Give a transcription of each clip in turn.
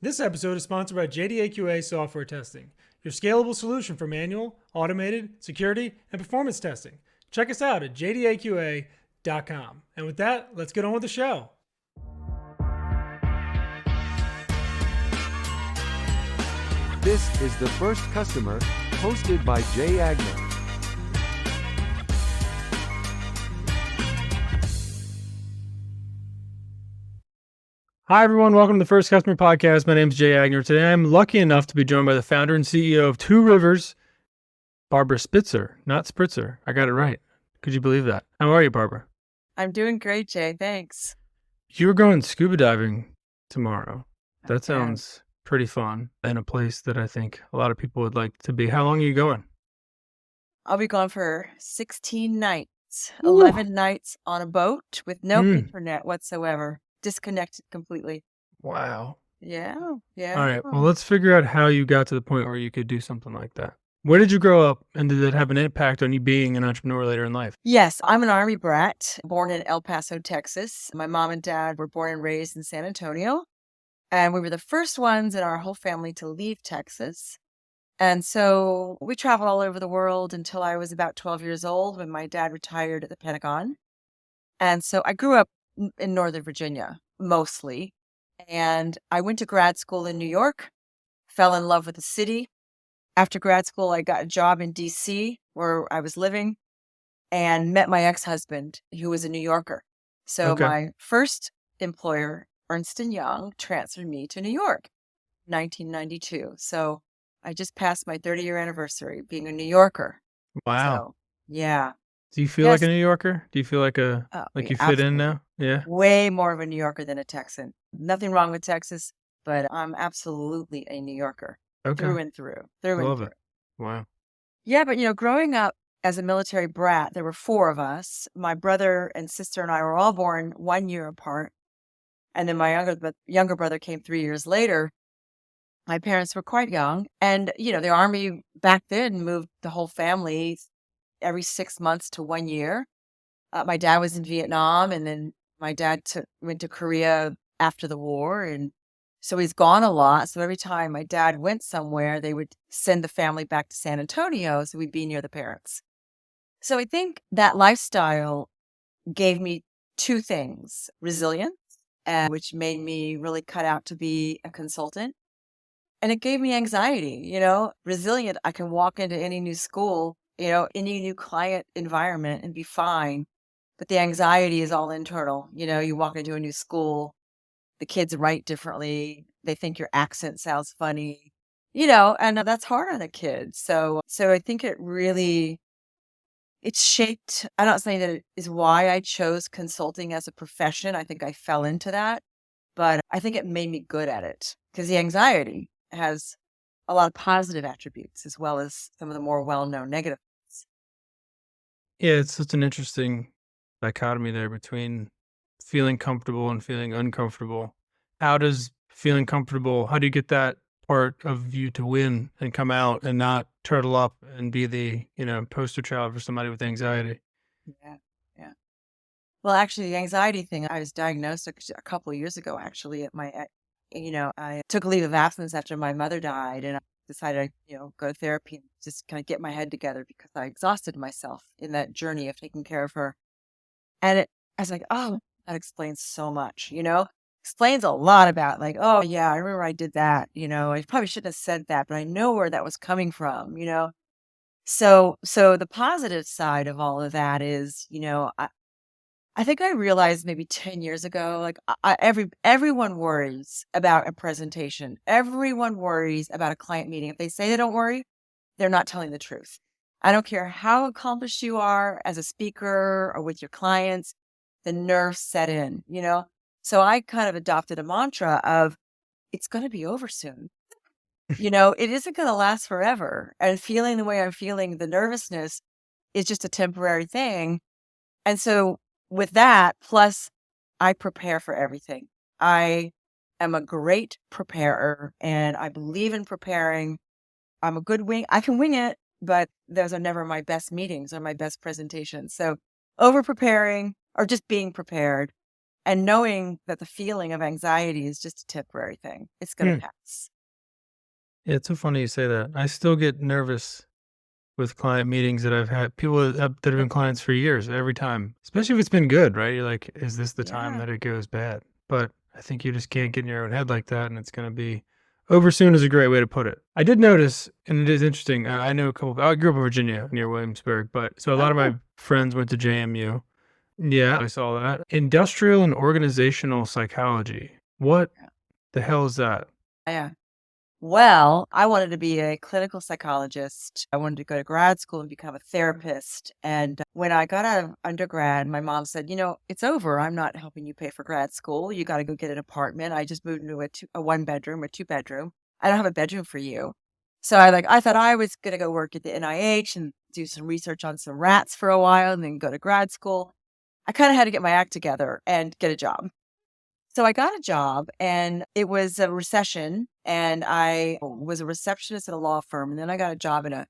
This episode is sponsored by JDAQA Software Testing, your scalable solution for manual, automated, security, and performance testing. Check us out at jdaqa.com. And with that, let's get on with the show. This is The First Customer, hosted by Jay Agner. Hi, everyone. Welcome to the First Customer Podcast. My name is Jay Agner. Today, I'm lucky enough to be joined by the founder and CEO of Two Rivers, Barbara Spitzer, not Spritzer. I got it right. Could you believe that? How are you, Barbara? I'm doing great, Jay. Thanks. You're going scuba diving tomorrow. That Okay. sounds pretty fun and a place that I think a lot of people would like to be. How long are you going? I'll be gone for 16 nights, Ooh. 11 nights on a boat with no Hmm. internet whatsoever, disconnected completely. Wow. Yeah. All right. Well, let's figure out how you got to the point where you could do something like that. Where did you grow up, and did it have an impact on you being an entrepreneur later in life? Yes, I'm an Army brat, born in El Paso, Texas. My mom and dad were born and raised in San Antonio, and we were the first ones in our whole family to leave Texas. And so we traveled all over the world until I was about 12 years old when my dad retired at the Pentagon. And so I grew up in Northern Virginia, mostly. And I went to grad school in New York, fell in love with the city. After grad school, I got a job in DC where I was living and met my ex-husband, who was a New Yorker. So Okay. my first employer, Ernst Young, transferred me to New York, 1992. So I just passed my 30-year anniversary being a New Yorker. Wow. So, yeah. Do you feel like Yes. a New Yorker? Do you feel like Oh, like yeah, you fit in absolutely. now? Yeah. Way more of a New Yorker than a Texan. Nothing wrong with Texas, but I'm absolutely a New Yorker through Okay. and through, through and Love through. it. Wow. Yeah, but growing up as a military brat, there were four of us. My brother and sister and I were all born 1 year apart. And then my younger brother came 3 years later. My parents were quite young. And, the Army back then moved the whole family every 6 months to 1 year. My dad was in Vietnam, and then my dad went to Korea after the war. And so he's gone a lot. So every time my dad went somewhere, they would send the family back to San Antonio so we'd be near the parents. So I think that lifestyle gave me two things: resilience, which made me really cut out to be a consultant. And it gave me anxiety, resilient. I can walk into any new school, any new client environment and be fine. But the anxiety is all internal. You walk into a new school, the kids write differently. They think your accent sounds funny, and that's hard on a kid. So I think it's shaped. I'm not saying that it is why I chose consulting as a profession. I think I fell into that, but I think it made me good at it because the anxiety has a lot of positive attributes as well as some of the more well-known negative ones. Yeah, it's such an interesting dichotomy there between feeling comfortable and feeling uncomfortable. How do you get that part of you to win and come out and not turtle up and be the, poster child for somebody with anxiety? Yeah, yeah. Well, actually, the anxiety thing, I was diagnosed a couple of years ago, actually, I took a leave of absence after my mother died, and I decided to, go to therapy and just kind of get my head together because I exhausted myself in that journey of taking care of her. And I was like, oh, that explains so much, explains a lot about like, oh yeah, I remember I did that, I probably shouldn't have said that, but I know where that was coming from, So the positive side of all of that is, I think I realized maybe 10 years ago, like everyone worries about a presentation. Everyone worries about a client meeting. If they say they don't worry, they're not telling the truth. I don't care how accomplished you are as a speaker or with your clients, the nerves set in, So I kind of adopted a mantra of it's going to be over soon. It isn't going to last forever. And feeling the way I'm feeling, the nervousness is just a temporary thing. And so with that, plus I prepare for everything. I am a great preparer and I believe in preparing. I'm a good wing. I can wing it, but those are never my best meetings or my best presentations. So over preparing or just being prepared and knowing that the feeling of anxiety is just a temporary thing. It's going to Hmm. pass. Yeah, it's so funny you say that. I still get nervous with client meetings that I've had people that have been clients for years every time, especially if it's been good, right? You're like, is this the time Yeah. that it goes bad? But I think you just can't get in your own head like that, and it's going to be over soon is a great way to put it. I did notice, and it is interesting. I know a couple. I grew up in Virginia near Williamsburg, but so a lot Oh, of my cool. friends went to JMU. Yeah, I saw that. Industrial and organizational psychology. What Yeah. the hell is that? Yeah. Well, I wanted to be a clinical psychologist. I wanted to go to grad school and become a therapist. And when I got out of undergrad, my mom said, it's over. I'm not helping you pay for grad school. You got to go get an apartment. I just moved into a one bedroom or two bedroom. I don't have a bedroom for you. So I thought I was going to go work at the NIH and do some research on some rats for a while and then go to grad school. I kind of had to get my act together and get a job. So I got a job and it was a recession and I was a receptionist at a law firm. And then I got a job in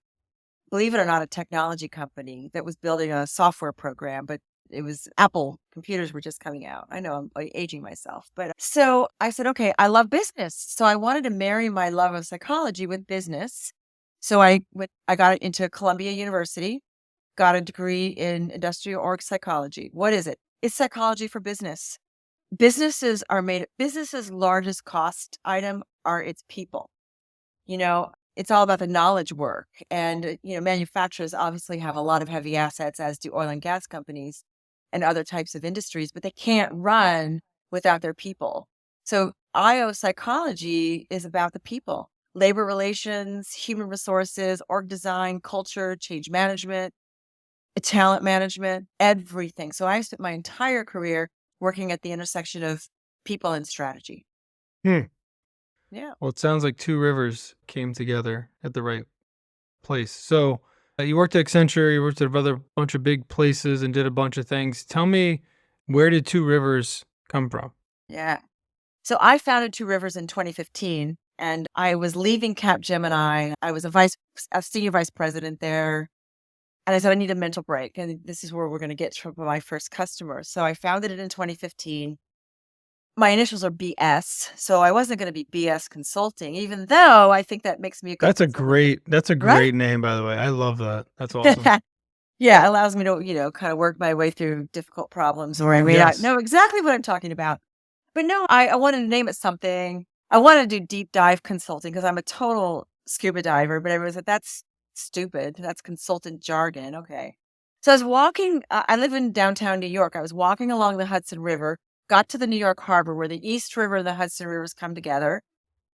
believe it or not, a technology company that was building a software program, but it was Apple computers were just coming out. I know I'm aging myself, but so I said, okay, I love business. So I wanted to marry my love of psychology with business. So I got into Columbia University, got a degree in industrial org psychology. What is it? It's psychology for business. Businesses' largest cost item are its people. It's all about the knowledge work. And, manufacturers obviously have a lot of heavy assets, as do oil and gas companies and other types of industries, but they can't run without their people. So IO psychology is about the people, labor relations, human resources, org design, culture, change management, talent management, everything. So I spent my entire career working at the intersection of people and strategy. Hmm. Yeah. Well, it sounds like two rivers came together at the right place. So you worked at Accenture, you worked at a other bunch of big places and did a bunch of things. Tell me, where did Two Rivers come from? Yeah. So I founded Two Rivers in 2015 and I was leaving Capgemini. I was a senior vice president there. And I said, I need a mental break. And this is where we're going to get to my first customer. So I founded it in 2015. My initials are BS. So I wasn't going to be BS Consulting, even though I think that makes me a good consulting, That's a right? great name, by the way. I love that. That's awesome. Yeah, it allows me to, kind of work my way through difficult problems where I may not Yes. know exactly what I'm talking about. But no, I wanted to name it something. I wanted to do deep dive consulting because I'm a total scuba diver, but everyone said, that's stupid. That's consultant jargon. Okay. So I was walking, I live in downtown New York. I was walking along the Hudson River, got to the New York Harbor where the East River and the Hudson Rivers come together.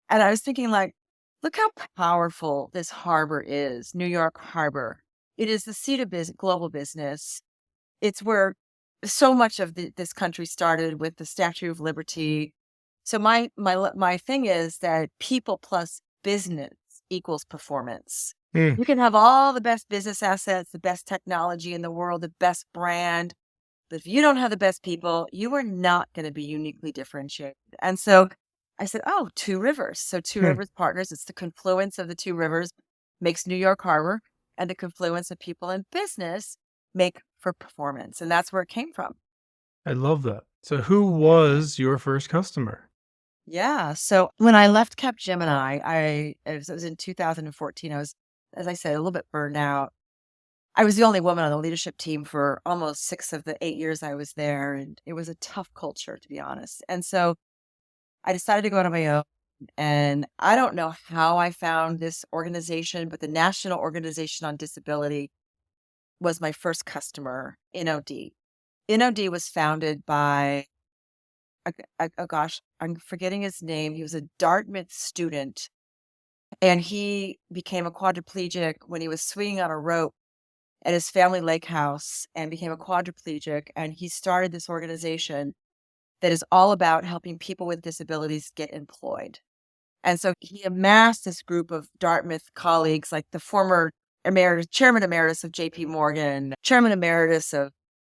And I was thinking, look how powerful this harbor is, New York Harbor. It is the seat of global business. It's where so much of this country started with the Statue of Liberty. So my thing is that people plus business equals performance. Hmm. You can have all the best business assets, the best technology in the world, the best brand, but if you don't have the best people, you are not going to be uniquely differentiated. And so I said, oh, Two Rivers. So Two Hmm. Rivers Partners, it's the confluence of the two rivers makes New York Harbor, and the confluence of people and business make for performance. And that's where it came from. I love that. So who Yeah. was your first customer? Yeah. So when I left Capgemini, it was in 2014. I was, as I said, a little bit burned out. I was the only woman on the leadership team for almost 6 of the 8 years I was there, and it was a tough culture, to be honest. And so I decided to go on my own, and I don't know how I found this organization, but the National Organization on Disability was my first customer, NOD. NOD was founded by, oh gosh, I'm forgetting his name. He was a Dartmouth student, and he became a quadriplegic when he was swinging on a rope at his family lake house and became a quadriplegic. And he started this organization that is all about helping people with disabilities get employed. And so he amassed this group of Dartmouth colleagues, like the former chairman emeritus of JP Morgan, chairman emeritus of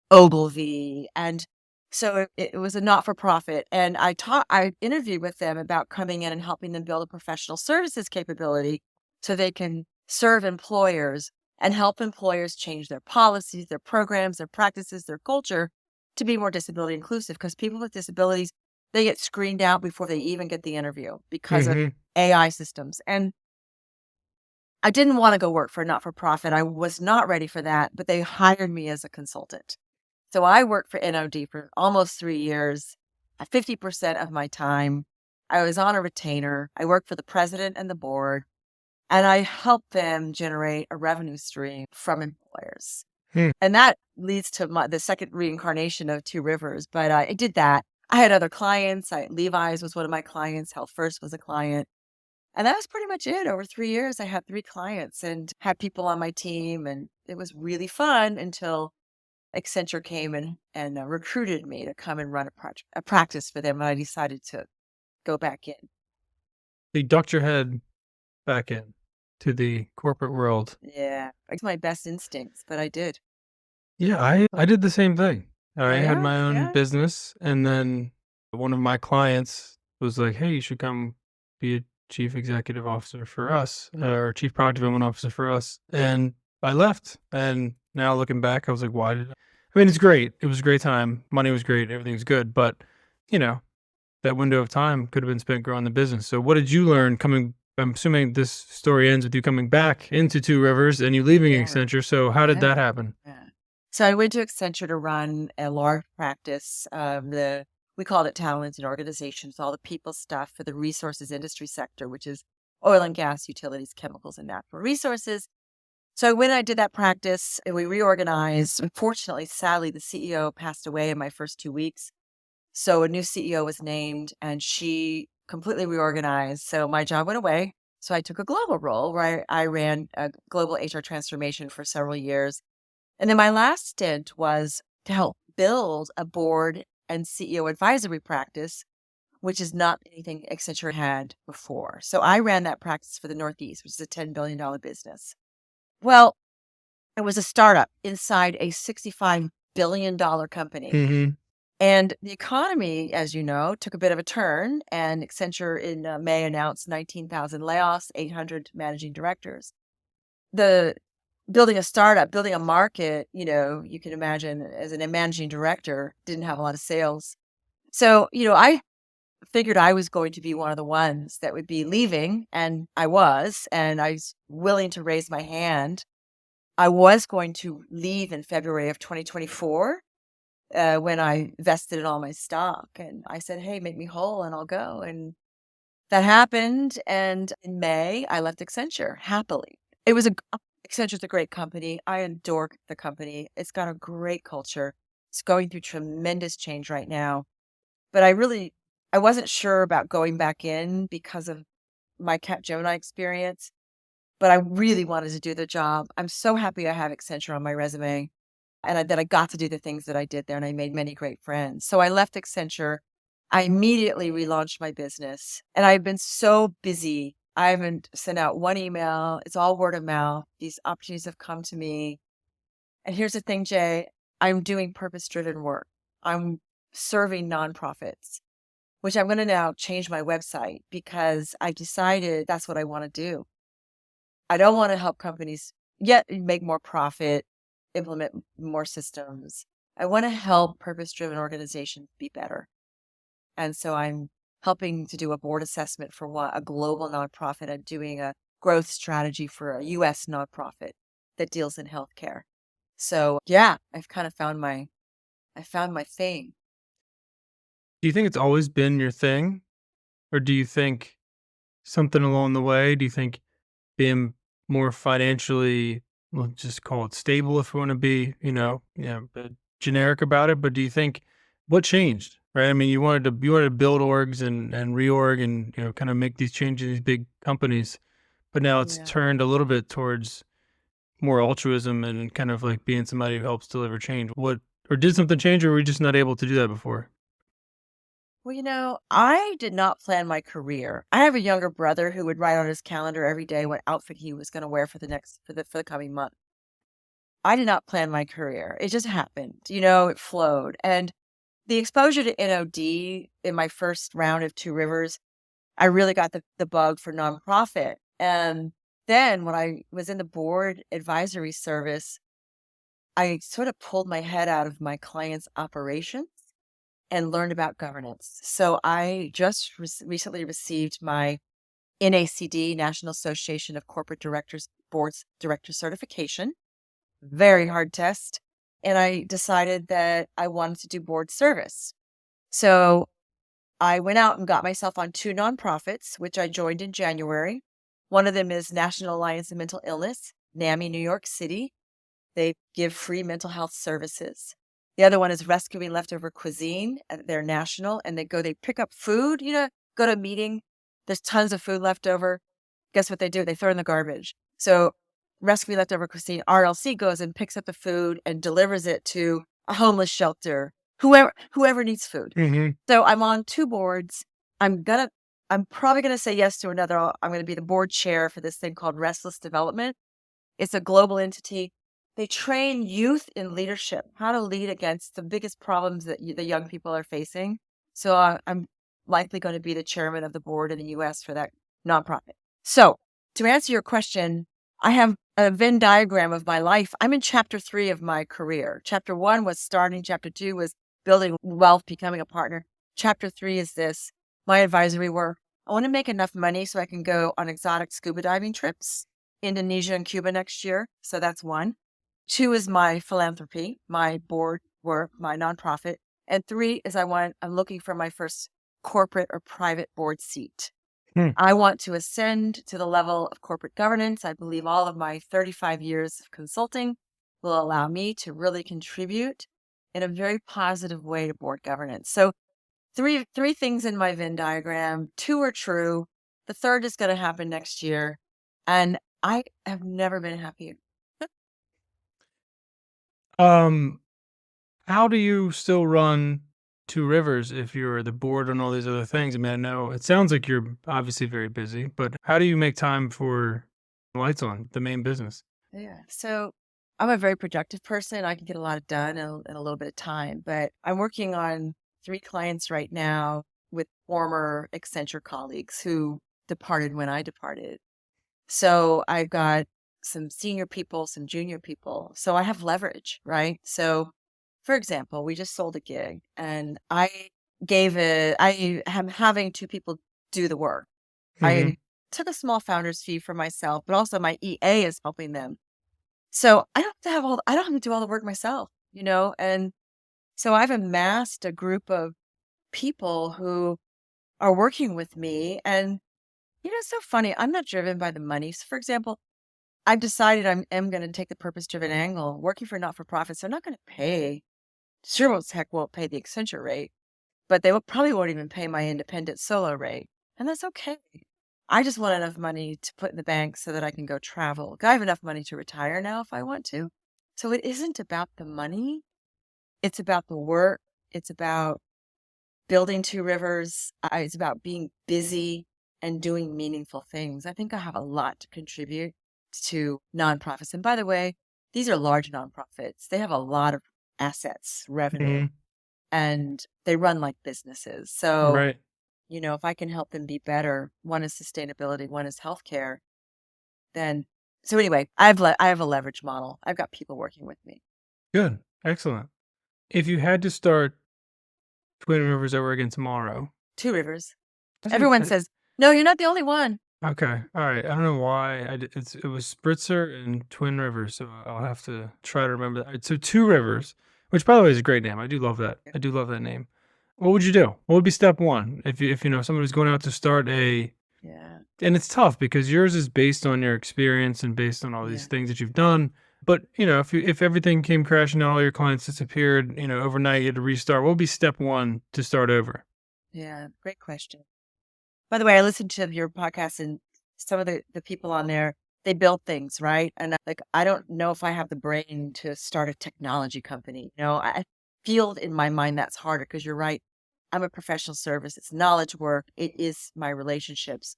Ogilvy. And so it was a not-for-profit. And I interviewed with them about coming in and helping them build a professional services capability so they can serve employers and help employers change their policies, their programs, their practices, their culture to be more disability inclusive, because people with disabilities, they get screened out before they even get the interview because of Mhm. AI systems. And I didn't want to go work for a not for profit. I was not ready for that, but they hired me as a consultant. So I worked for NOD for almost 3 years, at 50% of my time. I was on a retainer. I worked for the president and the board, and I helped them generate a revenue stream from employers. Hmm. And that leads to the second reincarnation of Two Rivers. But I did that. I had other clients. Levi's was one of my clients. Health First was a client. And that was pretty much it. Over 3 years, I had 3 clients and had people on my team. And it was really fun until Accenture came and recruited me to come and run a practice for them. And I decided to go back in. You ducked your head back in to the corporate world. Yeah, it's my best instincts, but I did. Yeah, I did the same thing. I had Yeah, my own yeah, business, and then one of my clients was like, "Hey, you should come be a chief executive officer for us, or chief product development officer for us." And I left. And now looking back, I was like, "Why did I mean, it's great. It was a great time. Money was great. Everything was good, but you know, that window of time could have been spent growing the business." So what did you learn coming I'm assuming this story ends with you coming back into Two Rivers and you leaving yeah, Accenture. So how did yeah, that happen? yeah. So I went to Accenture to run a large practice. We called it talent and organizations, all the people stuff for the resources industry sector, which is oil and gas, utilities, chemicals, and natural resources. So when I did that practice, and we reorganized. Unfortunately, sadly, the CEO passed away in my first 2 weeks. So a new CEO was named, and she completely reorganized. So my job went away. So I took a global role where I ran a global HR transformation for several years. And then my last stint was to help build a board and CEO advisory practice, which is not anything Accenture had before. So I ran that practice for the Northeast, which is a $10 billion business. Well, it was a startup inside a $65 billion company. Mhm. And the economy, as you know, took a bit of a turn. And Accenture in May announced 19,000 layoffs, 800 managing directors. The building a startup, building a market, you can imagine as a managing director, didn't have a lot of sales. So, I figured I was going to be one of the ones that would be leaving, and I was, and I was willing to raise my hand. I was going to leave in February of 2024 when I vested in all my stock. And I said, hey, make me whole and I'll go. And that happened. And in May, I left Accenture happily. Accenture's a great company. I adore the company. It's got a great culture. It's going through tremendous change right now. But I wasn't sure about going back in because of my Gemini experience, but I really wanted to do the job. I'm so happy I have Accenture on my resume and that I got to do the things that I did there, and I made many great friends. So I left Accenture. I immediately relaunched my business, and I've been so busy. I haven't sent out one email. It's all word of mouth. These opportunities have come to me. And here's the thing, Jay, I'm doing purpose driven work. I'm serving nonprofits, which I'm going to now change my website because I decided that's what I want to do. I don't want to help companies yet make more profit, implement more systems. I want to help purpose driven organizations be better. And so I'm helping to do a board assessment for a global nonprofit. I'm doing a growth strategy for a US nonprofit that deals in healthcare. So yeah, I found my thing. Do you think it's always been your thing? Or do you think something along the way? Do you think being more financially, we'll just call it stable if we want to be, but generic about it. But do you think what changed? Right. I mean, you wanted to build orgs and reorg and kind of make these changes in these big companies, but now it's Yeah. turned a little bit towards more altruism and kind of like being somebody who helps deliver change. What or did something change, or were we just not able to do that before? Well, I did not plan my career. I have a younger brother who would write on his calendar every day what outfit he was going to wear for the coming month. I did not plan my career. It just happened. It flowed. And the exposure to NOD in my first round of Two Rivers, I really got the bug for nonprofit. And then when I was in the board advisory service, I sort of pulled my head out of my client's operations and learned about governance. So I just recently received my NACD, National Association of Corporate Directors Boards Director certification. Very hard test. And I decided that I wanted to do board service. So I went out and got myself on 2 nonprofits, which I joined in January. One of them is National Alliance of Mental Illness, NAMI, New York City. They give free mental health services. The other one is Rescuing Leftover Cuisine. They're national, and they pick up food. Go to a meeting, there's tons of food left over. Guess what they do? They throw it in the garbage. So Rescue Leftover Cuisine, RLC, goes and picks up the food and delivers it to a homeless shelter, whoever needs food. Mhm. So I'm on 2 boards. I'm probably gonna say yes to another. I'm gonna be the board chair for this thing called Restless Development. It's a global entity. They train youth in leadership, how to lead against the biggest problems that the young people are facing. So I'm likely going to be the chairman of the board in the US for that nonprofit. So to answer your question, I have a Venn diagram of my life. I'm in chapter 3 of my career. Chapter 1 was starting. Chapter 2 was building wealth, becoming a partner. Chapter 3 is this, my advisory work. I want to make enough money so I can go on exotic scuba diving trips, Indonesia and Cuba next year. So that's 1. 2 is my philanthropy, my board work, my nonprofit. And 3 is I'm looking for my first corporate or private board seat. Hmm. I want to ascend to the level of corporate governance. I believe all of my 35 years of consulting will allow me to really contribute in a very positive way to board governance. So three things in my Venn diagram. 2 are true. The third is going to happen next year. And I have never been happier. Um, how do you still run Two Rivers if you're the board and all these other things? I mean, I know it sounds like you're obviously very busy, but how do you make time for lights on, the main business? Yeah. So I'm a very productive person. I can get a lot done in a little bit of time, but I'm working on 3 clients right now with former Accenture colleagues who departed when I departed. So I've got some senior people, some junior people. So I have leverage, right? So for example, we just sold a gig and I am having 2 people do the work. Mhm. I took a small founder's fee for myself, but also my EA is helping them. So I don't have to do all the work myself, And so I've amassed a group of people who are working with me. And, it's so funny. I'm not driven by the money. So for example, I've decided am going to take the purpose driven angle. Working for not for profits, they're not going to pay, sure as heck won't pay the Accenture rate, but probably won't even pay my independent solo rate. And that's okay. I just want enough money to put in the bank so that I can go travel. I have enough money to retire now if I want to. So it isn't about the money. It's about the work. It's about building 2 rivers. It's about being busy and doing meaningful things. I think I have a lot to contribute to nonprofits. And by the way, these are large nonprofits. They have a lot of assets, revenue, Mhm. and they run like businesses. So, Right. if I can help them be better, one is sustainability, one is healthcare, then so anyway, I have a leverage model. I've got people working with me. Good. Excellent. If you had to start Twin Rivers over again tomorrow, 2 rivers. I said, Everyone says, "No, you're not the only one." okay, all right. I don't know why it was Spritzer and Twin Rivers, so I'll have to try to remember that. Alright, so Two Rivers, which by the way is a great name. I do love that. I do love that name. What would you do? What would be step one if you know somebody was going out to start a Yeah, and it's tough because yours is based on your experience and based on all these yeah, things that you've done. But if everything came crashing down, all your clients disappeared, overnight, you had to restart. What would be step one to start over? yeah. Great question. By the way, I listened to your podcast and some of the people on there, they build things, right? And I don't know if I have the brain to start a technology company. I feel in my mind that's harder because you're right. I'm a professional service. It's knowledge work. It is my relationships.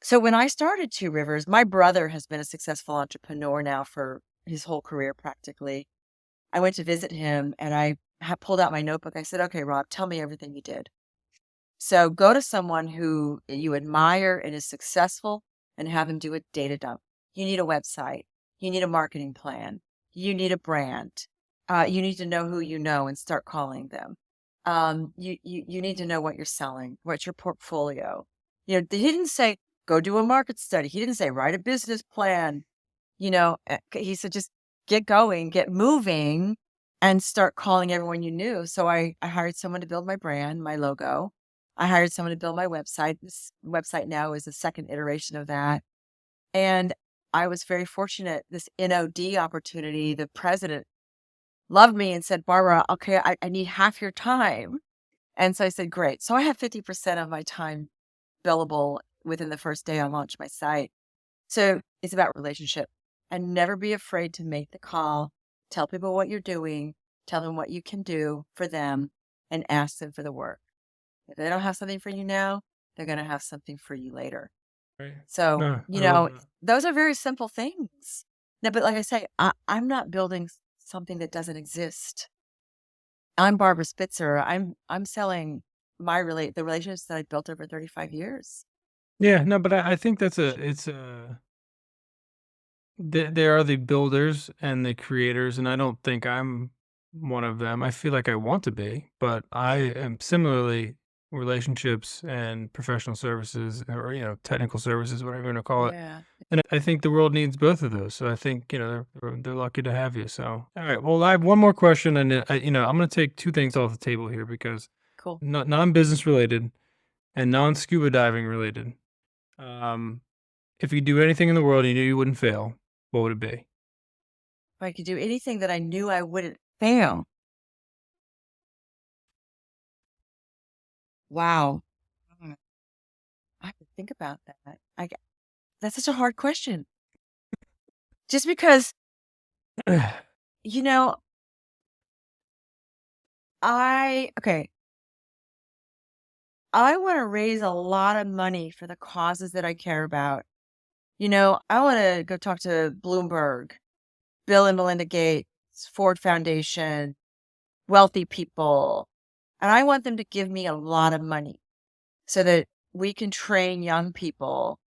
So when I started 2 Rivers, my brother has been a successful entrepreneur now for his whole career practically. I went to visit him and I pulled out my notebook. I said, "Okay, Rob, tell me everything you did." So go to someone who you admire and is successful and have them do a data dump. You need a website. You need a marketing plan. you need a brand. You need to know who you know and start calling them. You need to know what you're selling, what's your portfolio. He didn't say go do a market study. He didn't say write a business plan. He said just get going, get moving, and start calling everyone you knew. So I hired someone to build my brand, my logo. I hired someone to build my website. This website now is the second iteration of that. And I was very fortunate. This NOD opportunity, the president loved me and said, Barbara, okay, I need half your time. And so I said, great. So I have 50% of my time billable within the first day I launched my site. So it's about relationship, and never be afraid to make the call, tell people what you're doing, tell them what you can do for them, and ask them for the work. If they don't have something for you now, they're going to have something for you later. Right. So, No, I love that. those are very simple things. No, but like I say, I'm not building something that doesn't exist. I'm Barbara Spitzer. I'm selling the relationships that I built over 35 years. Yeah, no, but I think they are the builders and the creators, and I don't think I'm one of them. I feel like I want to be, but I am similarly relationships and professional services, or technical services, whatever you want to call it. Yeah. And I think the world needs both of those. So I think they're lucky to have you. So all right, well, I have one more question, and I'm going to take two things off the table here because Cool. non-business related and non-scuba diving related. Um, if you could do anything in the world and you knew you wouldn't fail, what would it be? If I could do anything that I knew I wouldn't fail. Wow. Mm, I have to think about that. That's such a hard question. Just because, you know, okay, I want to raise a lot of money for the causes that I care about. I want to go talk to Bloomberg, Bill and Melinda Gates, Ford Foundation, wealthy people, and I want them to give me a lot of money so that we can train young people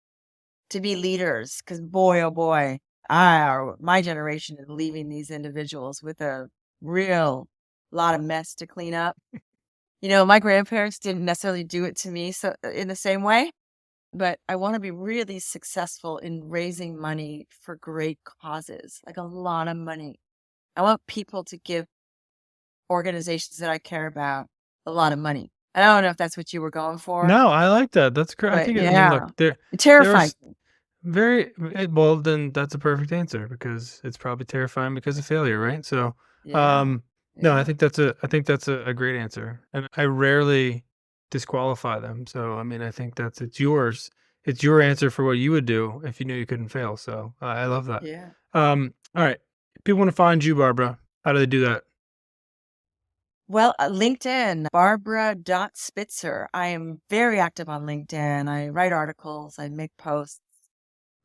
to be leaders. Because boy, oh boy, my generation is leaving these individuals with a real lot of mess to clean up. My grandparents didn't necessarily do it to me so in the same way, but I want to be really successful in raising money for great causes, like a lot of money. I want people to give organizations that I care about a lot of money. I don't know if that's what you were going for, No, I like that. That's great. I but think, I mean, look, yeah, it there are terrifies me. well, then that's a perfect answer because it's probably terrifying because of failure, right? So, Yeah, um, no, yeah, I think that's a great answer, and I rarely disqualify them. So, I mean, I think it's yours. It's your answer for what you would do if you knew you couldn't fail. So, I love that. yeah. All right. If people want to find you, Barbara, how do they do that? Well, LinkedIn, Barbara.Spitzer. I am very active on LinkedIn. I write articles, I make posts.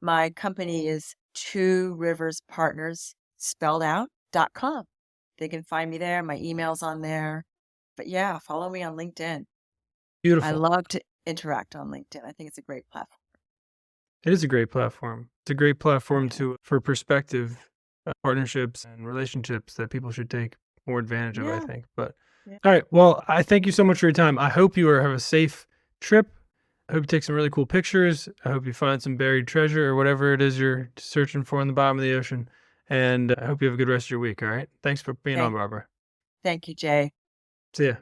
My company is Two Rivers Partners, spelled out.com. They can find me there. My email's on there. But yeah, follow me on LinkedIn. I Beautiful. love to interact on LinkedIn. I think it's a great platform. It is a great platform. It's a great platform Yeah. for perspective, partnerships, and relationships that people should take more advantage of, I Yeah. think. But Yeah. all right, well, I thank you so much for your time. I hope you have a safe trip. I hope you take some really cool pictures. I hope you find some buried treasure or whatever it is you're searching for in the bottom of the ocean. And I hope you have a good rest of your week. All right. Thanks for being on, Thank, Barbara. thank you, Jay. See ya.